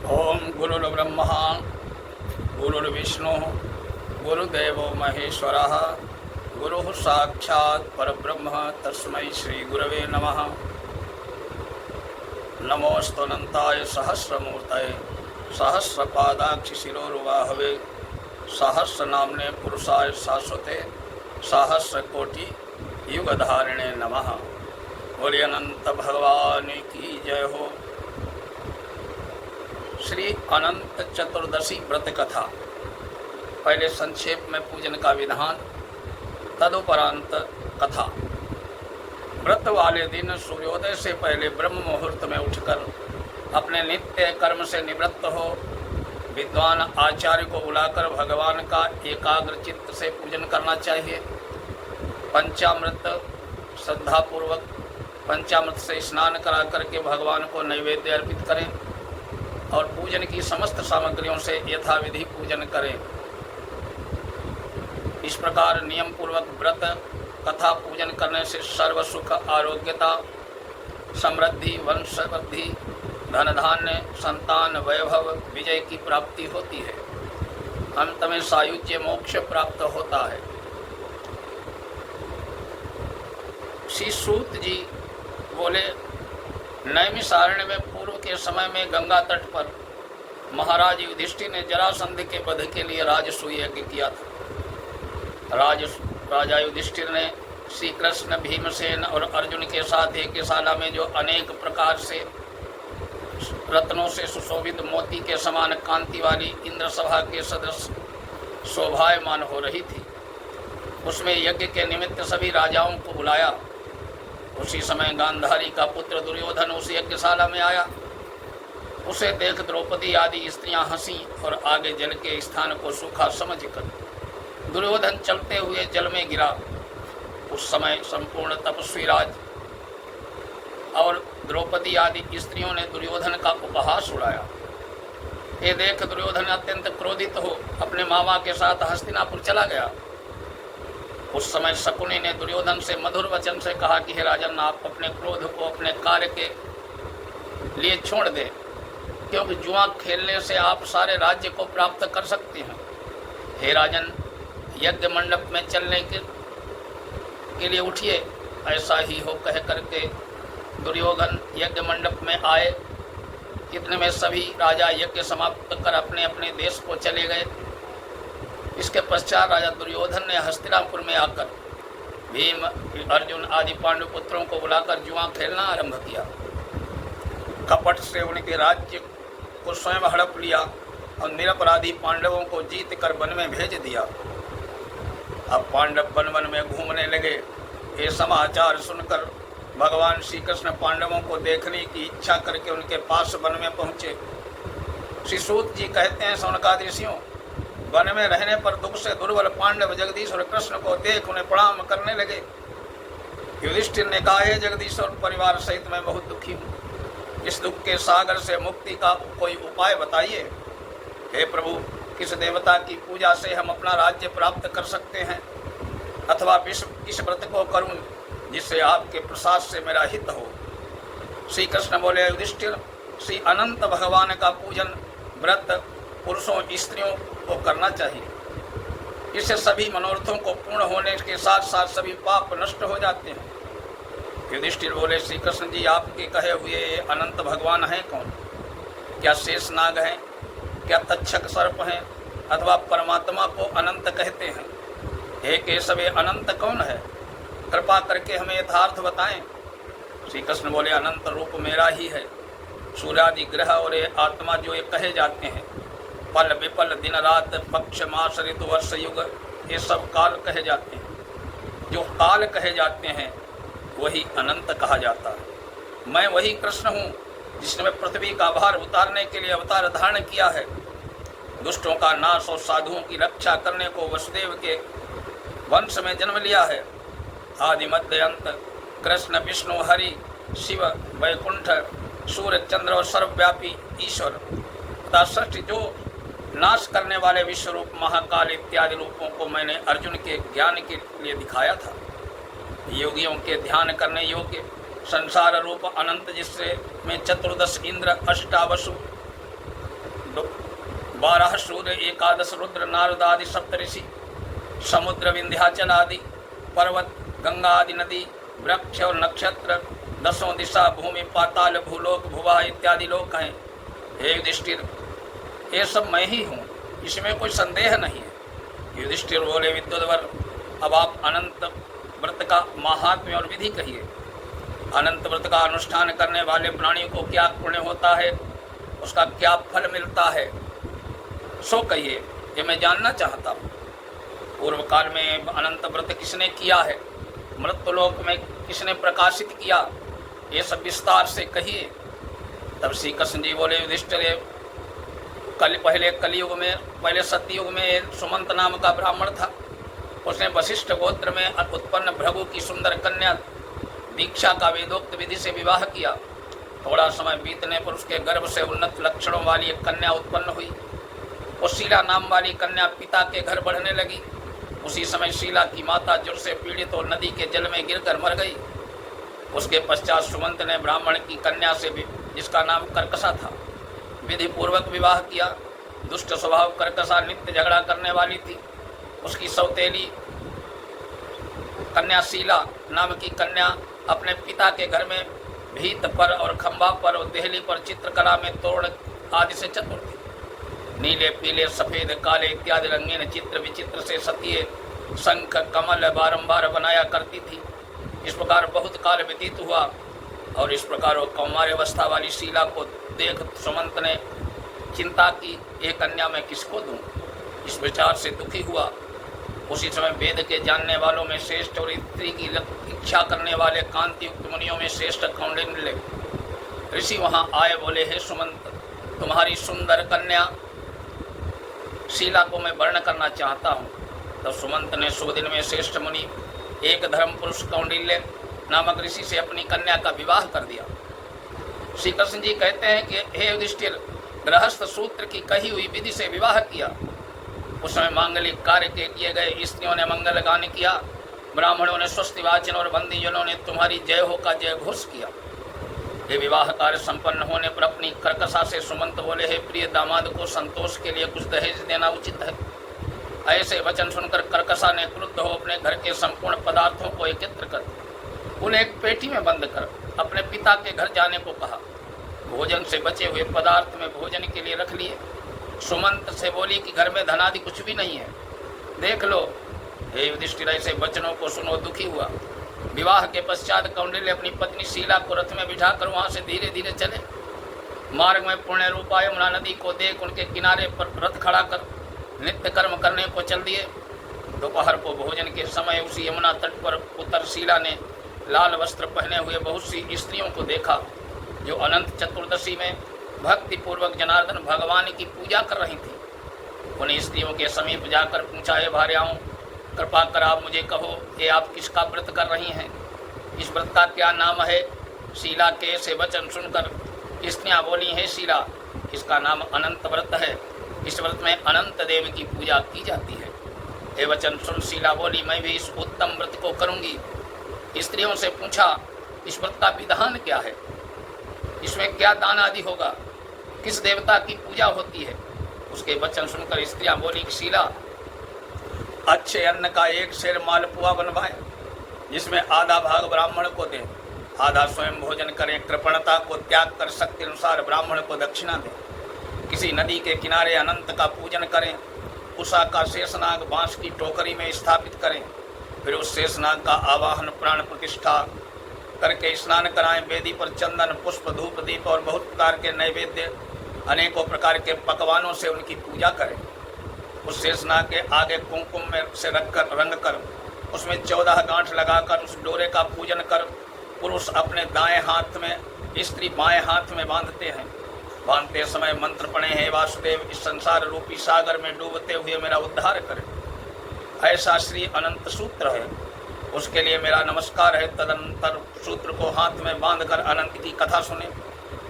ओम गुरुर्ब्रह्मा गुरुर्विष्णु गुरुदेवो महेश्वरः गुरुः साक्षात् परब्रह्म तस्मै श्री गुरवे नमः। नमोस्तुनंताय सहस्रमूर्तये सहस्रपादाक्षि शिरोरुबाहवे सहस्रनाम्ने पुरुषाय शाश्वते सहस्रकोटि युगधारिणे नमः। बोले अनंत भगवान की जय हो। श्री अनंत चतुर्दशी व्रत कथा। पहले संक्षेप में पूजन का विधान, तदुपरांत कथा। व्रत वाले दिन सूर्योदय से पहले ब्रह्म मुहूर्त में उठकर अपने नित्य कर्म से निवृत्त हो विद्वान आचार्य को बुलाकर भगवान का एकाग्र चित्त से पूजन करना चाहिए। पंचामृत श्रद्धापूर्वक पंचामृत से स्नान करा करके भगवान को नैवेद्य अर्पित करें और पूजन की समस्त सामग्रियों से यथाविधि पूजन करें। इस प्रकार नियम पूर्वक व्रत कथा पूजन करने से सर्व सुख, आरोग्यता, समृद्धि, वंशवृद्धि, धन धान्य, संतान, वैभव, विजय की प्राप्ति होती है। अंत में सायुज्य मोक्ष प्राप्त होता है। श्री सूत जी बोले, नैमिषारण्य में पूर्व के समय में गंगा तट पर महाराज युधिष्ठिर ने जरासंध के वध के लिए राजसूय यज्ञ किया था। राजा युधिष्ठिर ने श्री कृष्ण, भीमसेन और अर्जुन के साथ एक शाला में जो अनेक प्रकार से रत्नों से सुशोभित मोती के समान कांति वाली इंद्र सभा के सदस्य शोभायमान हो रही थी, उसमें यज्ञ के निमित्त सभी राजाओं को बुलाया। उसी समय गांधारी का पुत्र दुर्योधन उस यज्ञशाला में आया। उसे देख द्रौपदी आदि स्त्रियां हंसी और आगे जल के स्थान को सूखा समझकर दुर्योधन चलते हुए जल में गिरा। उस समय संपूर्ण तपस्वी राज और द्रौपदी आदि स्त्रियों ने दुर्योधन का उपहास उड़ाया। ये देख दुर्योधन अत्यंत क्रोधित हो अपने मामा के साथ हस्तिनापुर चला गया। उस समय शकुनी ने दुर्योधन से मधुर वचन से कहा कि हे राजन, आप अपने क्रोध को अपने कार्य के लिए छोड़ दें, क्योंकि जुआ खेलने से आप सारे राज्य को प्राप्त कर सकते हैं। हे राजन, यज्ञ मंडप में चलने के लिए उठिए। ऐसा ही हो कह करके दुर्योधन यज्ञ मंडप में आए। इतने में सभी राजा यज्ञ समाप्त कर अपने अपने देश को चले गए। इसके पश्चात राजा दुर्योधन ने हस्तिनापुर में आकर भीम, अर्जुन आदि पांडुपुत्रों को बुलाकर जुआ खेलना आरंभ किया। कपट से उनके राज्य को स्वयं हड़प लिया और निरपराधी पांडवों को जीत कर वन में भेज दिया। अब पांडव वन वन में घूमने लगे। ये समाचार सुनकर भगवान श्री कृष्ण पांडवों को देखने की इच्छा करके उनके पास वन में पहुँचे। श्री सूत जी कहते हैं, सौनकादि ऋषियों, वन में रहने पर दुख से दुर्बल पांडव जगदीश और कृष्ण को देख उन्हें प्रणाम करने लगे। युधिष्ठिर ने कहा, हे जगदीश और परिवार सहित मैं बहुत दुखी हूँ। इस दुख के सागर से मुक्ति का कोई उपाय बताइए। हे प्रभु, किस देवता की पूजा से हम अपना राज्य प्राप्त कर सकते हैं, अथवा इस व्रत को करूं जिससे आपके प्रसाद से मेरा हित हो। श्री कृष्ण बोले, युधिष्ठिर, श्री अनंत भगवान का पूजन व्रत पुरुषों स्त्रियों को करना चाहिए। इससे सभी मनोरथों को पूर्ण होने के साथ साथ सभी पाप नष्ट हो जाते हैं। युधिष्ठिर बोले, श्री कृष्ण जी, आपके कहे हुए अनंत भगवान हैं कौन? क्या शेषनाग हैं? क्या तक्षक सर्प हैं? अथवा परमात्मा को अनंत कहते हैं? हे केशव, अनंत कौन है? कृपा करके हमें यथार्थ बताएं। श्री कृष्ण बोले, अनंत रूप मेरा ही है। सूर्यादि ग्रह और ये आत्मा जो ये कहे जाते हैं, पल विपल, दिन रात, पक्ष, मास, ऋतु, वर्ष, युग, ये सब काल कहे जाते हैं। जो काल कहे जाते हैं वही अनंत कहा जाता है। मैं वही कृष्ण हूँ जिसने पृथ्वी का भार उतारने के लिए अवतार धारण किया है। दुष्टों का नाश और साधुओं की रक्षा करने को वसुदेव के वंश में जन्म लिया है। आदि मध्य अंत कृष्ण, विष्णु, हरि, शिव, वैकुंठ, सूर्य, चंद्र और सर्वव्यापी ईश्वर तथा सृष्टि जो नाश करने वाले विश्वरूप महाकाल इत्यादि रूपों को मैंने अर्जुन के ज्ञान के लिए दिखाया था। योगियों के ध्यान करने योग्य संसार रूप अनंत जिससे में चतुर्दश इंद्र, अष्टावसु 12 सूर्य, 11 रुद्र, नारद आदि सप्तऋषि, समुद्र, विंध्याचल आदि पर्वत, गंगा आदि नदी, वृक्ष और नक्षत्र, 10 दिशा, भूमि, पाताल, भूलोक, भुवा इत्यादि लोक हैं। हे युधिष्ठिर, ये सब मैं ही हूँ, इसमें कोई संदेह नहीं है। युधिष्ठिर बोले, विद्युद्वर, अब आप अनंत व्रत का महात्म्य और विधि कहिए। अनंत व्रत का अनुष्ठान करने वाले प्राणियों को क्या पुण्य होता है, उसका क्या फल मिलता है, सो कहिए, ये मैं जानना चाहता हूँ। पूर्व काल में अनंत व्रत किसने किया है, मृत्युलोक में किसने प्रकाशित किया, ये सब विस्तार से कहिए। तब श्री कृष्ण जी बोले, युधिष्ठिर, पहले कलयुग में, पहले सतयुग में एक सुमंत नाम का ब्राह्मण था। उसने वशिष्ठ गोत्र में उत्पन्न भृगु की सुंदर कन्या दीक्षा का वेदोक्त विधि से विवाह किया। थोड़ा समय बीतने पर उसके गर्भ से उन्नत लक्षणों वाली एक कन्या उत्पन्न हुई। उस शीला नाम वाली कन्या पिता के घर बढ़ने लगी। उसी समय शीला की माता ज्वर से पीड़ित और नदी के जल में गिरकर मर गई। उसके पश्चात सुमंत ने ब्राह्मण की कन्या से, जिसका नाम कर्कशा था, विधि पूर्वक विवाह किया। दुष्ट स्वभाव कर्कशा नित्य झगड़ा करने वाली थी। उसकी सौतेली कन्या शीला नाम की कन्या अपने पिता के घर में भीत पर और खंभा पर और देहली पर चित्रकला में तोड़ आदि से चतुर थी। नीले, पीले, सफेद, काले इत्यादि रंगीन चित्र विचित्र से सतीय शंख, कमल बारंबार बनाया करती थी। इस प्रकार बहुत काल व्यतीत हुआ और इस प्रकार वो कौमार्यावस्था वाली शीला को देख सुमंत ने चिंता की, ये कन्या मैं किसको दूं। इस विचार से दुखी हुआ। उसी समय वेद के जानने वालों में श्रेष्ठ और स्त्री की इच्छा करने वाले कांति युक्त मुनियों में श्रेष्ठ कौंडिन्य ऋषि वहां आए। बोले, हे सुमंत, तुम्हारी सुंदर कन्या शीला को मैं वर्ण करना चाहता हूँ। तब सुमंत ने सुदिन में श्रेष्ठ मुनि एक धर्म पुरुष कौंडिल्य नामक ऋषि से अपनी कन्या का विवाह कर दिया। श्री कृष्ण जी कहते हैं कि हे युधिष्ठिर, गृहस्थ सूत्र की कही हुई विधि से विवाह किया। उस समय मांगलिक कार्य के किए गए स्त्रियों ने मंगल गान किया, ब्राह्मणों ने स्वस्ति वाचन और बंदीजनों ने तुम्हारी जय हो का जय घोष किया। ये विवाह कार्य संपन्न होने पर अपनी कर्कशा से सुमंत बोले, हे प्रिय दामाद को संतोष के लिए कुछ दहेज देना उचित है। ऐसे वचन सुनकर कर्कशा ने क्रुद्ध हो अपने घर के संपूर्ण पदार्थों को एकत्र कर उन्हें एक पेटी में बंद कर अपने पिता के घर जाने को कहा। भोजन से बचे हुए पदार्थ में भोजन के लिए रख लिए। सुमंत से बोली कि घर में धनादि कुछ भी नहीं है, देख लो। हे युधिष्ठिर, ऐसे वचनों को सुनो दुखी हुआ। विवाह के पश्चात कौंडिल्य अपनी पत्नी शीला को रथ में बिठाकर वहां से धीरे धीरे चले। मार्ग में पुण्य रूपा यमुना नदी को देख उनके किनारे पर रथ खड़ा कर नित्य कर्म करने को चल दिए। दोपहर को भोजन के समय उसी यमुना तट पर उतर शीला ने लाल वस्त्र पहने हुए बहुत सी स्त्रियों को देखा, जो अनंत चतुर्दशी में भक्ति पूर्वक जनार्दन भगवान की पूजा कर रही थी। उन स्त्रियों के समीप जाकर पूछा, हे भार्याओं, कृपा कर आप मुझे कहो, ये आप किसका व्रत कर रही हैं? इस व्रत का क्या नाम है? शीला के से वचन सुनकर स्त्रियां बोली, हे शीला, इसका नाम अनंत व्रत है। इस व्रत में अनंत देव की पूजा की जाती है। ये वचन सुन शीला बोली, मैं भी इस उत्तम व्रत को करूंगी। स्त्रियों से पूछा, इस व्रत का विधान क्या है? इसमें क्या दान आदि होगा? किस देवता की पूजा होती है? उसके वचन सुनकर स्त्रियां बोली, शीला, अच्छे अन्न का एक शेर मालपुआ बनवाए, जिसमें आधा भाग ब्राह्मण को दें, आधा स्वयं भोजन करें। कृपणता को त्याग कर शक्ति अनुसार ब्राह्मण को दक्षिणा दें। किसी नदी के किनारे अनंत का पूजन करें। उषा का शेषनाग बांस की टोकरी में स्थापित करें। फिर उस शेषनाग का आवाहन प्राण प्रतिष्ठा करके स्नान कराएं। वेदी पर चंदन, पुष्प, धूप, दीप और बहुत प्रकार के नैवेद्य, अनेकों प्रकार के पकवानों से उनकी पूजा करें। उस शेषनाग के आगे कुमकुम में से रखकर रंग कर उसमें 14 गांठ लगाकर उस डोरे का पूजन कर पुरुष अपने दाएं हाथ में, स्त्री बाएं हाथ में बांधते हैं। बांधते समय मंत्र पढ़े, हे वासुदेव, इस संसार रूपी सागर में डूबते हुए मेरा उद्धार करें। ऐसा श्री अनंत सूत्र है, उसके लिए मेरा नमस्कार है। तदनंतर सूत्र को हाथ में बांधकर अनंत की कथा सुने।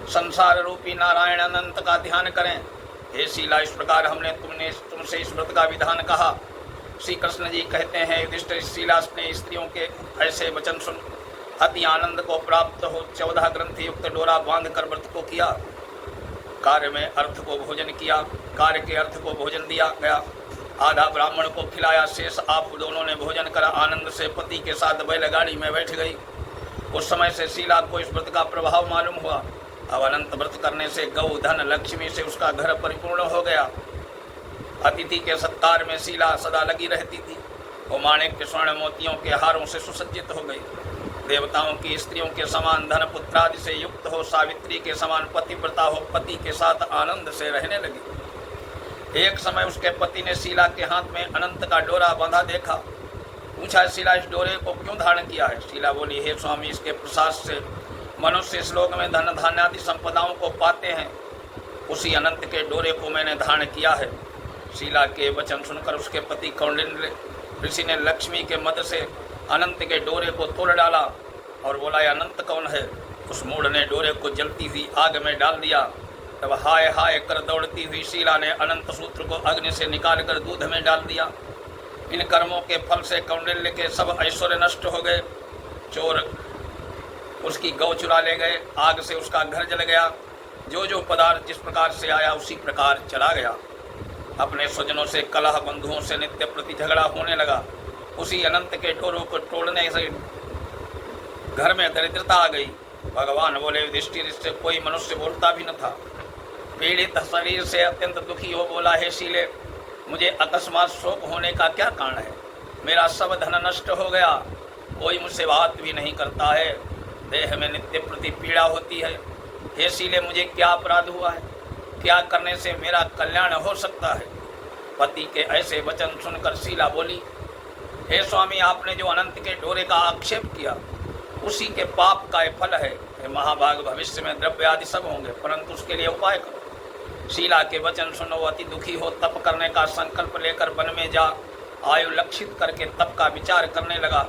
संसार रूपी नारायण अनंत का ध्यान करें। हे शीला, इस प्रकार हमने तुमसे इस व्रत का विधान कहा। श्री कृष्ण जी कहते हैं, युधिष्ठिर, शीला ने स्त्रियों के ऐसे वचन सुन अति आनंद को प्राप्त हो 14 ग्रंथि युक्त डोरा बांध कर व्रत को किया। कार्य में अर्थ को भोजन किया, कार्य के अर्थ को भोजन दिया गया। आधा ब्राह्मण को खिलाया, शेष आप दोनों ने भोजन करा। आनंद से पति के साथ बैलगाड़ी में बैठ गई। उस समय से शीला को इस व्रत का प्रभाव मालूम हुआ। अब अनंत व्रत करने से गौ धन लक्ष्मी से उसका घर परिपूर्ण हो गया। अतिथि के सत्कार में शीला सदा लगी रहती थी। वो माणिक के स्वर्ण मोतियों के हारों से सुसज्जित हो गई। देवताओं की स्त्रियों के समान धन पुत्रादि से युक्त हो, सावित्री के समान पतिव्रता हो, पति के साथ आनंद से रहने लगी। एक समय उसके पति ने शीला के हाथ में अनंत का डोरा बांधा देखा। पूछा, शीला इस डोरे को क्यों धारण किया है? शीला बोली, हे स्वामी, इसके प्रसाद से मनुष्य इस लोक में धन धान्यादि संपदाओं को पाते हैं। उसी अनंत के डोरे को मैंने धारण किया है। शीला के वचन सुनकर उसके पति कौंडिन्य ऋषि ने लक्ष्मी के मद से अनंत के डोरे को तोड़ डाला और बोला, यह अनंत कौन है? उस मूढ़ ने डोरे को जलती हुई आग में डाल दिया। तब हाय हाय कर दौड़ती हुई शीला ने अनंत सूत्र को अग्नि से निकालकर दूध में डाल दिया। इन कर्मों के फल से कौंडिन्य के सब ऐश्वर्य नष्ट हो गए। चोर उसकी गौ चुरा ले गए, आग से उसका घर जल गया। जो जो पदार्थ जिस प्रकार से आया उसी प्रकार चला गया। अपने स्वजनों से कलह, बंधुओं से नित्य प्रति झगड़ा होने लगा। उसी अनंत के डोरों को तोड़ने से घर में दरिद्रता आ गई। भगवान बोले, युधिष्ठिर, इससे कोई मनुष्य बोलता भी न था। पीड़ित शरीर से अत्यंत दुखी हो बोला, हे शीले, मुझे अकस्मात शोक होने का क्या कारण है? मेरा सब धन नष्ट हो गया, कोई मुझसे बात भी नहीं करता है, देह में नित्य प्रति पीड़ा होती है। हे शीले, मुझे क्या अपराध हुआ है? क्या करने से मेरा कल्याण हो सकता है? पति के ऐसे वचन सुनकर शीला बोली, हे स्वामी, आपने जो अनंत के डोरे का आक्षेप किया उसी के पाप का ये फल है। हे महाभाग, भविष्य में द्रव्य आदि सब होंगे, परंतु उसके लिए उपाय करो। शीला के वचन सुनो, अति दुखी हो, तप करने का संकल्प लेकर वन में जा आयु लक्षित करके तप का विचार करने लगा।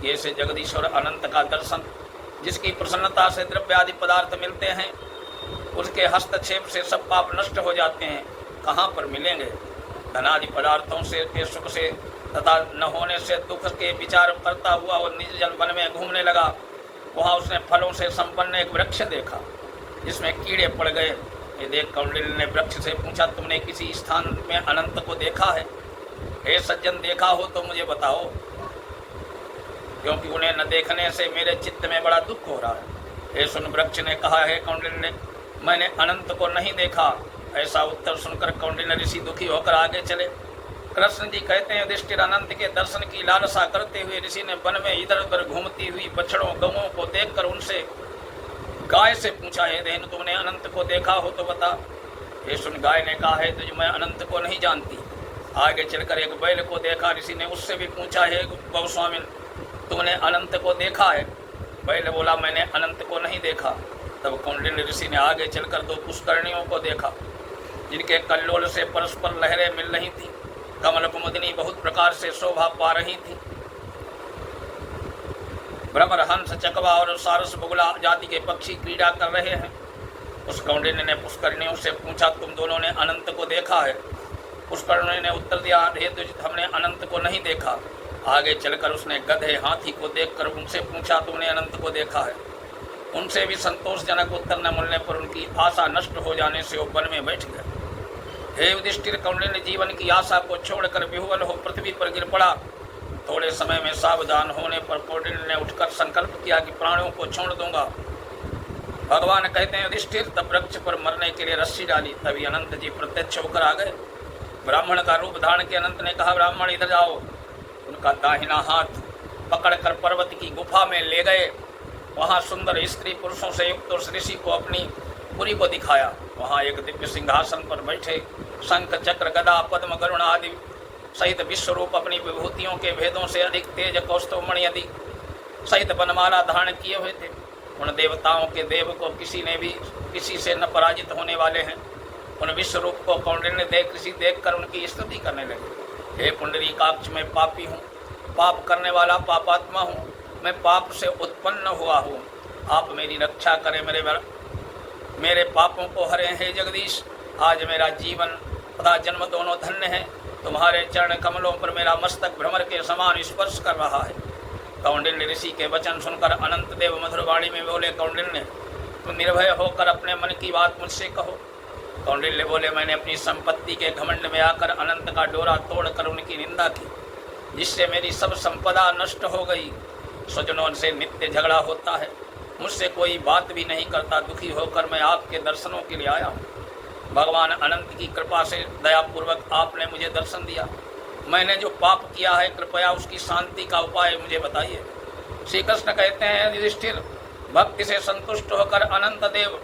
ये से जगदीश्वर अनंत का दर्शन, जिसकी प्रसन्नता से द्रव्य आदि पदार्थ मिलते हैं, उसके हस्तक्षेप से सब पाप नष्ट हो जाते हैं, कहाँ पर मिलेंगे? धनादि पदार्थों से के सुख से तथा न होने से दुख के विचार करता हुआ वो निज जन वन में घूमने लगा। वहाँ उसने फलों से संपन्न एक वृक्ष देखा जिसमें कीड़े पड़ गए। ये देख कौंडिन्य ने वृक्ष से पूछा, तुमने किसी स्थान में अनंत को देखा है? हे सज्जन, देखा हो तो मुझे बताओ, क्योंकि उन्हें न देखने से मेरे चित्त में बड़ा दुख हो रहा है। हे सुन, वृक्ष ने कहा, हे कौंडिन्य, मैंने अनंत को नहीं देखा। ऐसा उत्तर सुनकर कौंडिन्य ऋषि दुखी होकर आगे चले। कृष्ण जी कहते हैं, युधिष्ठिर, अनंत के दर्शन की लालसा करते हुए ऋषि ने वन में इधर उधर घूमती हुई बछड़ों गौओं को देखकर उनसे गाय से पूछा, हे देन, तुमने अनंत को देखा हो तो बता। हे सुन, गाय ने कहा, है तुझ मैं अनंत को नहीं जानती। आगे चलकर एक बैल को देखा। ऋषि ने उससे भी पूछा, हे गौस्वामी, तुमने अनंत को देखा है? बैल बोला, मैंने अनंत को नहीं देखा। तब कौंडिन्य ऋषि ने आगे चलकर दो पुष्करणियों को देखा जिनके कल्लोल से परस्पर लहरें मिल रही थी। कमल कुमुदिनी बहुत प्रकार से शोभा पा रही थी। भ्रमर, हंस, चकवा और सारस बगुला जाति के पक्षी क्रीड़ा कर रहे हैं। उस कौंडिन्य ने पुष्करणियों से पूछा, तुम दोनों ने अनंत को देखा है? पुष्करणियों ने उत्तर दिया, हे दुष्ट, हमने अनंत को नहीं देखा। आगे चलकर उसने गधे, हाथी को देखकर उनसे पूछा, तुमने अनंत को देखा है? उनसे भी संतोषजनक उत्तर न मिलने पर उनकी आशा नष्ट हो जाने से वो वन में बैठ गए। हे युधिष्ठिर, कौंडिन्य जीवन की आशा को छोड़कर विह्वल हो पृथ्वी पर गिर पड़ा। थोड़े समय में सावधान होने पर कौंडिन्य ने उठकर संकल्प किया कि प्राणों को छोड़ दूंगा। भगवान कहते हैं, युधिष्ठिर, तब वृक्ष पर मरने के लिए रस्सी डाली। तभी अनंत जी प्रत्यक्ष होकर आ गए। ब्राह्मण का रूप धारण के अनंत ने कहा, ब्राह्मण इधर जाओ। उनका दाहिना हाथ पकड़कर पर्वत की गुफा में ले गए। वहाँ सुंदर स्त्री पुरुषों से युक्त उस ऋषि को अपनी पुरी को दिखाया। वहाँ एक दिव्य सिंहासन पर बैठे शंख, चक्र, गदा, पद्म, गरुण आदि सहित विश्वरूप अपनी विभूतियों के भेदों से अधिक तेज, कौस्तुभमणि आदि सहित बनमाला धारण किए हुए थे। उन देवताओं के देव को किसी से न पराजित होने वाले हैं। उन विश्वरूप को कौंडिन्य ऋषि देखकर उनकी स्तुति करने लगे। हे पुंडरीकाक्ष, मैं पापी हूँ, पाप करने वाला पापात्मा हूँ, मैं पाप से उत्पन्न हुआ हूँ। आप मेरी रक्षा करें, मेरे पापों को हरें। हे जगदीश, आज मेरा जीवन तथा जन्म दोनों धन्य है। तुम्हारे चरण कमलों पर मेरा मस्तक भ्रमर के समान स्पर्श कर रहा है। कौंडिन्य ऋषि के वचन सुनकर अनंत देव मधुर वाणी में बोले, कौंडिन्य, तुम निर्भय होकर अपने मन की बात मुझसे कहो। कौंडिल्य बोले, मैंने अपनी संपत्ति के घमंड में आकर अनंत का डोरा तोड़कर उनकी निंदा की, जिससे मेरी सब संपदा नष्ट हो गई। स्वजनों से नित्य झगड़ा होता है, मुझसे कोई बात भी नहीं करता। दुखी होकर मैं आपके दर्शनों के लिए आया हूँ। भगवान अनंत की कृपा से दयापूर्वक आपने मुझे दर्शन दिया। मैंने जो पाप किया है, कृपया उसकी शांति का उपाय मुझे बताइए। श्री कृष्ण कहते हैं, युधिष्ठिर, भक्ति से संतुष्ट होकर अनंत देव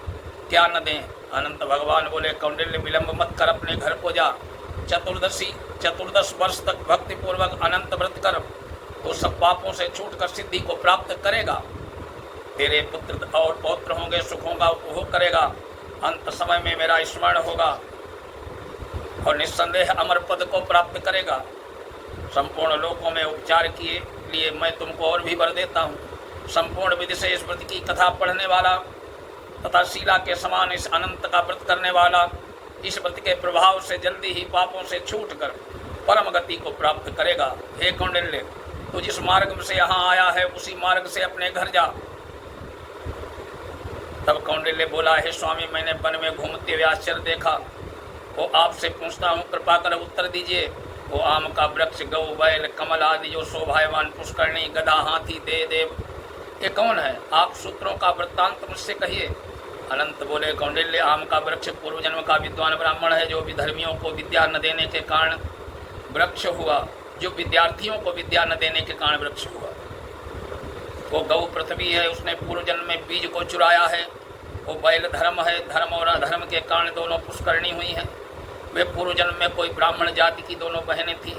क्या न दें। अनंत भगवान बोले, कौंडिल्य, विलंब मत कर, अपने घर को जा। 14 वर्ष तक भक्ति पूर्वक अनंत व्रत कर, तो सब पापों से छूटकर सिद्धि को प्राप्त करेगा। तेरे पुत्र और पौत्र होंगे, सुख होगा वो करेगा। अंत समय में मेरा स्मरण होगा और निस्संदेह अमर पद को प्राप्त करेगा। संपूर्ण लोकों में उपचार किए लिए मैं तुमको और भी वर देता हूँ। संपूर्ण विधि से इस व्रत की कथा पढ़ने वाला तथा शीला के समान इस अनंत का व्रत करने वाला इस व्रत के प्रभाव से जल्दी ही पापों से छूटकर परम गति को प्राप्त करेगा। हे कौंडिल्य, तू जिस मार्ग से यहाँ आया है उसी मार्ग से अपने घर जा। तब कौंडिल्य बोला, हे स्वामी, मैंने वन में घूमते हुए आश्चर्य देखा। वो आपसे पूछता हूँ, कृपा कर उत्तर दीजिए। वो आम का वृक्ष, गौ, बैल, कमल आदि जो शोभायमान, पुष्करणी, गदा, हाथी, देव, ये कौन है? आप सूत्रों का वृत्तांत मुझसे कहिए। अनंत बोले, कौंडिल्य, आम का वृक्ष पूर्व जन्म का विद्वान ब्राह्मण है, जो विधर्मियों को विद्या न देने के कारण वृक्ष हुआ, जो विद्यार्थियों को विद्या न देने के कारण वृक्ष हुआ। वो गौ पृथ्वी है, उसने पूर्व जन्म में बीज को चुराया है। वो बैल धर्म है, धर्म और अधर्म के कारण दोनों पुष्करणी हुई हैं। वे पूर्व जन्म में कोई ब्राह्मण जाति की दोनों बहनें थीं,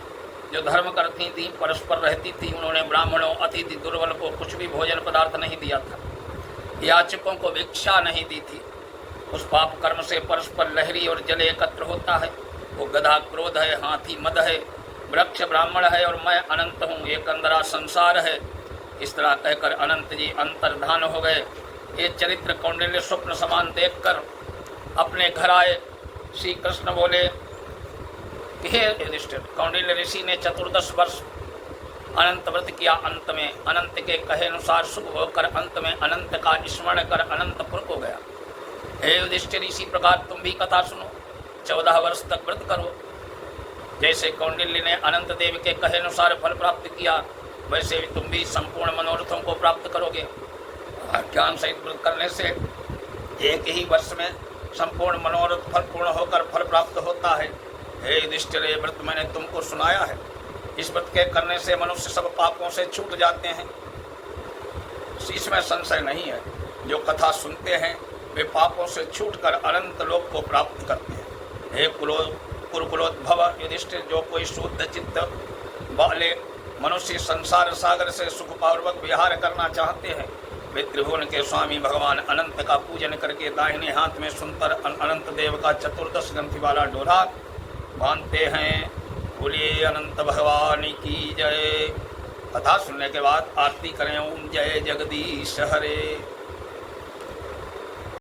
जो धर्म करती थीं, परस्पर रहती थीं। उन्होंने ब्राह्मणों, अतिथि, दुर्बल को कुछ भी भोजन पदार्थ नहीं दिया था, याचकों को भिक्षा नहीं दी थी। उस पाप कर्म से परस्पर लहरी और जल एकत्र होता है। वो गधा क्रोध है, हाथी मद है, वृक्ष ब्राह्मण है और मैं अनंत हूँ, ये कंदरा संसार है। इस तरह कहकर अनंत जी अंतर्धान हो गए। ये चरित्र कौंडिल्य स्वप्न समान देखकर अपने घर आए। श्री कृष्ण बोले, हे युधिष्ठिर, कौंडिल्य ऋषि ने 14 वर्ष अनंत व्रत किया। अंत में अनंत के कहे अनुसार शुभ होकर अंत में अनंत का स्मरण कर अनंतपुर को गया। हे युधिष्ठिर, इसी प्रकार तुम भी कथा सुनो, 14 वर्ष तक व्रत करो। जैसे कौंडिल्य ने अनंत देव के कहे अनुसार फल प्राप्त किया, वैसे तुम भी संपूर्ण मनोरथों को प्राप्त करोगे। ज्ञान सहित व्रत करने से एक ही वर्ष में संपूर्ण मनोरथ फल पूर्ण होकर फल प्राप्त होता है। हे युधिष्ठिर, ये व्रत मैंने तुमको सुनाया है। इस व्रत के करने से मनुष्य सब पापों से छूट जाते हैं, इसमें संशय नहीं है। जो कथा सुनते हैं वे पापों से छूटकर अनंत लोक को प्राप्त करते हैं। हे कुरुकुलोद्भव युधिष्ठिर, जो कोई शुद्ध चित्त वाले मनुष्य संसार सागर से सुखपूर्वक विहार करना चाहते हैं, वे त्रिभुवन के स्वामी भगवान अनंत का पूजन करके दाहिने हाथ में सुंदर अनंत देव का 14 ग्रंथि वाला डोरा बांधते हैं। बोलिए अनंत भगवान की जय। कथा सुनने के बाद आरती करें। ओम जय जगदीश हरे।